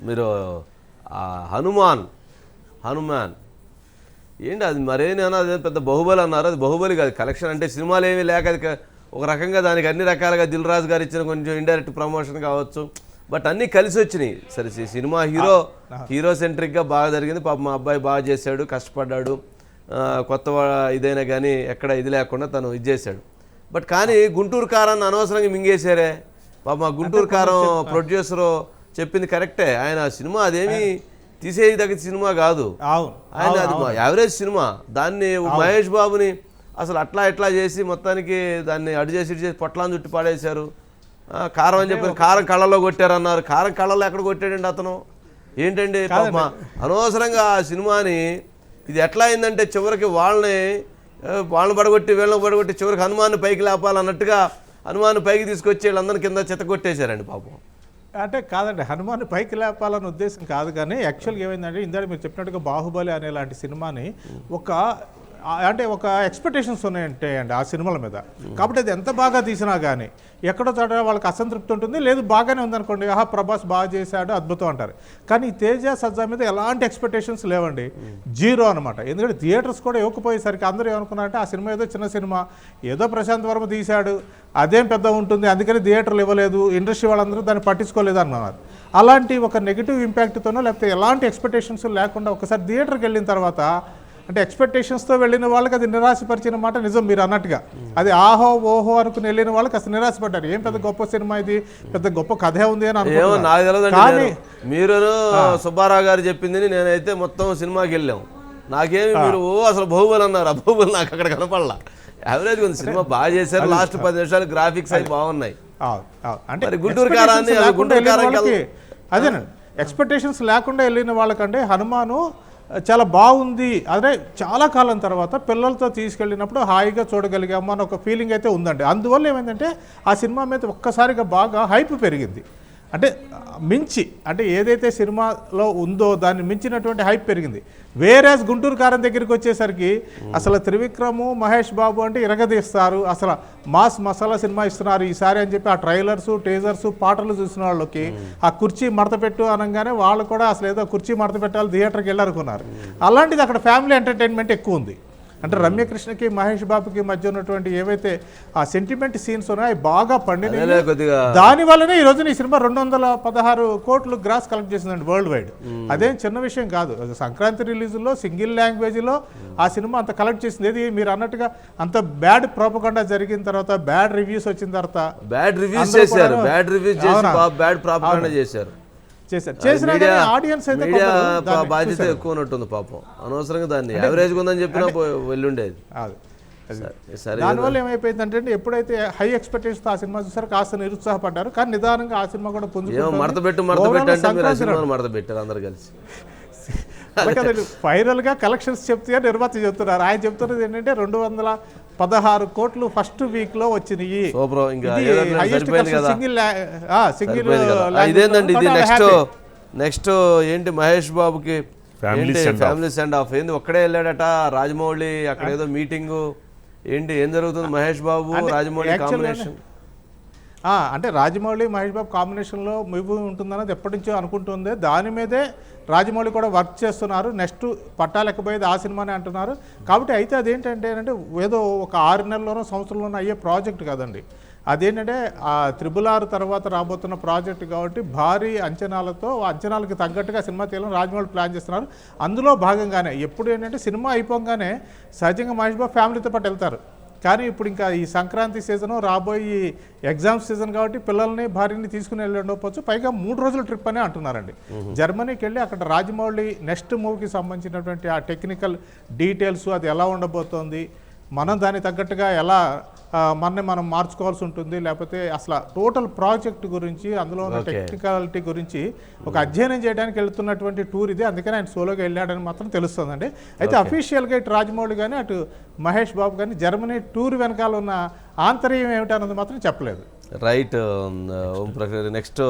మీరు హనుమాన్ హనుమాన్ ఏంటి అది మరేనా, అదే పెద్ద బాహుబలి అన్నారు, అది బాహుబలి కాదు. కలెక్షన్ అంటే సినిమాలు ఏమీ లేక అది ఒక రకంగా దానికి అన్ని రకాలుగా దిల్ రాజు గారు ఇచ్చిన కొంచెం ఇండైరెక్ట్ ప్రమోషన్ కావచ్చు, బట్ అన్నీ కలిసి వచ్చినాయి. సరే సినిమా హీరో సెంట్రిక్గా బాగా జరిగింది. పాప మా అబ్బాయి బాగా చేశాడు, కష్టపడ్డాడు, కొత్త ఇదైనా కానీ ఎక్కడ ఇది లేకుండా తను ఇది చేశాడు. బట్ కానీ గుంటూరు కారాన్ని అనవసరంగా మింగేశారే. పాప మా గుంటూరు కారం ప్రొడ్యూసరు చెప్పింది కరెక్టే, ఆయన సినిమా అదేమీ తీసేయదగ్గ సినిమా కాదు, ఆయన అది యావరేజ్ సినిమా. దాన్ని మహేష్ బాబుని అసలు అట్లా ఎట్లా చేసి మొత్తానికి దాన్ని అడు చేసి ఇటు చేసి పొట్లాన్ని చుట్టి పాడేశారు. కారం అని చెప్పారు, కారం కళ్ళలో కొట్టారన్నారు. కారం కళ్ళలో ఎక్కడ కొట్టాడండి అతను? ఏంటండి అనవసరంగా ఆ సినిమాని ఇది ఎట్లా అయిందంటే చివరికి వాళ్ళని పడగొట్టి వీళ్ళని పడగొట్టి చివరికి హనుమాన్ని పైకి లేపాలన్నట్టుగా హనుమాన్ని పైకి తీసుకొచ్చి వీళ్ళందరినీ కింద చెత్త కొట్టేశారండి పాపం. అంటే కాదండి, హనుమాన్ పైకి లేపాలన్న ఉద్దేశం కాదు, కానీ యాక్చువల్గా ఏమైందంటే ఇందాక మీరు చెప్పినట్టుగా బాహుబలి అనే లాంటి సినిమాని ఒక ఎక్స్పెక్టేషన్స్ ఉన్నాయంటే అండి ఆ సినిమాల మీద. కాబట్టి అది ఎంత బాగా తీసినా కానీ ఎక్కడో చోట వాళ్ళకి అసంతృప్తి ఉంటుంది. లేదు బాగానే ఉందనుకోండి, ప్రభాస్ బాగా చేశాడు అద్భుతం అంటారు. కానీ తేజ సజ్జా మీద ఎలాంటి ఎక్స్పెక్టేషన్స్ లేవండి, జీరో అనమాట. ఎందుకంటే థియేటర్స్ కూడా ఇవ్వకపోయేసరికి అందరూ ఏమనుకున్నారంటే ఆ సినిమా ఏదో చిన్న సినిమా, ఏదో ప్రశాంత్ వర్మ తీశాడు, అదేం పెద్ద ఉంటుంది, అందుకని థియేటర్లు ఇవ్వలేదు, ఇండస్ట్రీ వాళ్ళందరూ దాన్ని పట్టించుకోలేదు అన్నారు. అలాంటి ఒక నెగిటివ్ ఇంపాక్ట్తోనో లేకపోతే ఎలాంటి ఎక్స్పెక్టేషన్స్ లేకుండా ఒకసారి థియేటర్కి వెళ్ళిన తర్వాత అంటే ఎక్స్పెక్టేషన్స్తో వెళ్ళిన వాళ్ళకి అది నిరాశపరిచిన మాట నిజం. మీరు అన్నట్టుగా అది ఆహో ఓహో అనుకుని వెళ్ళిన వాళ్ళకి అసలు నిరాశపడ్డారు. ఏం పెద్ద గొప్ప సినిమా ఇది, పెద్ద గొప్ప కథే ఉంది అని అనుకున్నారు. కానీ మీరు సుబ్బారావు గారు చెప్పింది నేనైతే మొత్తం సినిమాకి వెళ్ళాం, నాకేమి మీరు అసలు బాహుబలి అన్నారు, ఆ బాహుబలి నాకు అక్కడ కనపడలా. యావరేజ్ ఉంది సినిమా, బాగా చేశారు. లాస్ట్ 10 నిమిషాలు గ్రాఫిక్స్ అవి బాగున్నాయి. అంటే గుంటూరు కారాన్ని అదేనండి, ఎక్స్పెక్టేషన్స్ లేకుండా వెళ్ళిన వాళ్ళకంటే హనుమాను చాలా బాగుంది. అదే చాలా కాలం తర్వాత పిల్లలతో తీసుకెళ్ళినప్పుడు హాయిగా చూడగలిగాము అని ఒక ఫీలింగ్ అయితే ఉందండి. అందువల్ల ఏమైందంటే ఆ సినిమా మీద ఒక్కసారిగా బాగా హైప్ పెరిగింది. అంటే మించి అంటే ఏదైతే సినిమాలో ఉందో దాన్ని మించినటువంటి హైప్ పెరిగింది. వేరేస్ గుంటూరు కారం దగ్గరికి వచ్చేసరికి అసలు త్రివిక్రము మహేష్ బాబు అంటే ఇరగదీస్తారు, అసలు మాస్ మసాలా సినిమా ఇస్తున్నారు ఈసారి అని చెప్పి ఆ ట్రైలర్సు టీజర్సు పాటలు చూసిన వాళ్ళకి ఆ కుర్చీ మడత పెట్టు అనగానే వాళ్ళు కూడా అసలు ఏదో కుర్చీ మడత పెట్టాలి థియేటర్కి వెళ్ళారనుకున్నారు. అలాంటిది అక్కడ ఫ్యామిలీ ఎంటర్టైన్మెంట్ ఎక్కువ ఉంది. అంటే రమ్యకృష్ణకి మహేష్ బాబుకి మధ్య ఉన్నటువంటి ఏవైతే ఆ సెంటిమెంట్ సీన్స్ ఉన్నాయో బాగా పండినాయి. దానివల్లనే ఈ రోజున ఈ సినిమా 216 కోట్లు గ్రాస్ కలెక్ట్ చేసిందండి వరల్డ్ వైడ్. అదేం చిన్న విషయం కాదు. సంక్రాంతి రిలీజుల్లో సింగిల్ లాంగ్వేజ్లో ఆ సినిమా అంత కలెక్ట్ చేసింది. ఏది మీరు అన్నట్టుగా అంత బ్యాడ్ ప్రోపగండా జరిగిన తర్వాత, బ్యాడ్ రివ్యూస్ వచ్చిన తర్వాత బ్యాడ్ రివ్యూస్ చేశారు, బ్యాడ్ రివ్యూస్ చేసి బ్యాడ్ ప్రోపగండా చేశారు. బాధ్యత ఎక్కువ ఉన్నట్టుంది పాపం, అనవసరంగా దాన్ని యావరేజ్ ఉందని చెప్పినా వెళ్ళుండేది. దానివల్ల ఏమైపోయిందంటే ఎప్పుడైతే హై ఎక్స్పెక్టేషన్స్ ఆ సినిమా చూసారో కాస్త నిరుత్సాహపడ్డారు. కానీ నిదానంగా ఆ సినిమా కూడా మడత పెట్టారు అందరు కలిసి. ఫైనల్ గా కలెక్షన్స్ చెప్తే నిర్మాత చెప్తున్నారు, ఆయన చెప్తున్నది ఏంటంటే 216 కోట్లు ఫస్ట్ వీక్ లో వచ్చినాయి. ఇదేందండి ఇది నెక్స్ట్ ఏంటి మహేష్ బాబుకి ఫ్యామిలీ సెండ్ ఆఫ్ ఏంది, ఒక్కడే వెళ్ళాడట రాజమౌళి, అక్కడ ఏదో మీటింగు ఏంటి, ఏం జరుగుతుంది మహేష్ బాబు రాజమౌళి కాంబినేషన్? అంటే రాజమౌళి మహేష్ బాబు కాంబినేషన్లో మూవీ ఉంటుందన్నది ఎప్పటి నుంచో అనుకుంటుంది. దాని మీదే రాజమౌళి కూడా వర్క్ చేస్తున్నారు. నెక్స్ట్ పట్టాలెక్కబోయేది ఆ సినిమానే అంటున్నారు. కాబట్టి అయితే అదేంటంటే ఏదో ఒక 6 నెలల్లోనో సంవత్సరంలోనో అయ్యే ప్రాజెక్ట్ కాదండి. అదేంటంటే ఆ 666 తర్వాత రాబోతున్న ప్రాజెక్ట్ కాబట్టి భారీ అంచనాలతో అంచనాలకు తగ్గట్టుగా సినిమా తీయాలని రాజమౌళి ప్లాన్ చేస్తున్నారు. అందులో భాగంగానే ఎప్పుడు ఏంటంటే సినిమా అయిపోగానే సహజంగా మహేష్ బాబు ఫ్యామిలీతో పాటు వెళ్తారు. కానీ ఇప్పుడు ఇంకా ఈ సంక్రాంతి సీజను రాబోయే ఎగ్జామ్ సీజన్ కాబట్టి పిల్లల్ని భార్యని తీసుకుని వెళ్ళి ఉండకపోవచ్చు. పైగా 3 రోజుల ట్రిప్ అనే అంటున్నారండి. జర్మనీకి వెళ్ళి అక్కడ రాజమౌళి నెక్స్ట్ మూవీకి సంబంధించినటువంటి ఆ టెక్నికల్ డీటెయిల్స్ అది ఎలా ఉండబోతోంది, మనం దానికి తగ్గట్టుగా ఎలా మనం మార్చుకోవాల్సి ఉంటుంది, లేకపోతే అసలు టోటల్ ప్రాజెక్ట్ గురించి అందులో ఉన్న టెక్నికాలిటీ గురించి ఒక అధ్యయనం చేయడానికి వెళ్తున్నటువంటి టూర్ ఇది. అందుకని ఆయన సోలోగా వెళ్ళాడని మాత్రం తెలుస్తుందండి. అయితే అఫీషియల్గా ఇటు రాజమౌళి కానీ అటు మహేష్ బాబు కానీ జర్మనీ టూర్ వెనకాల ఉన్న ఆంతర్యం ఏమిటన్నది మాత్రం చెప్పలేదు. రైట్. నెక్స్ట్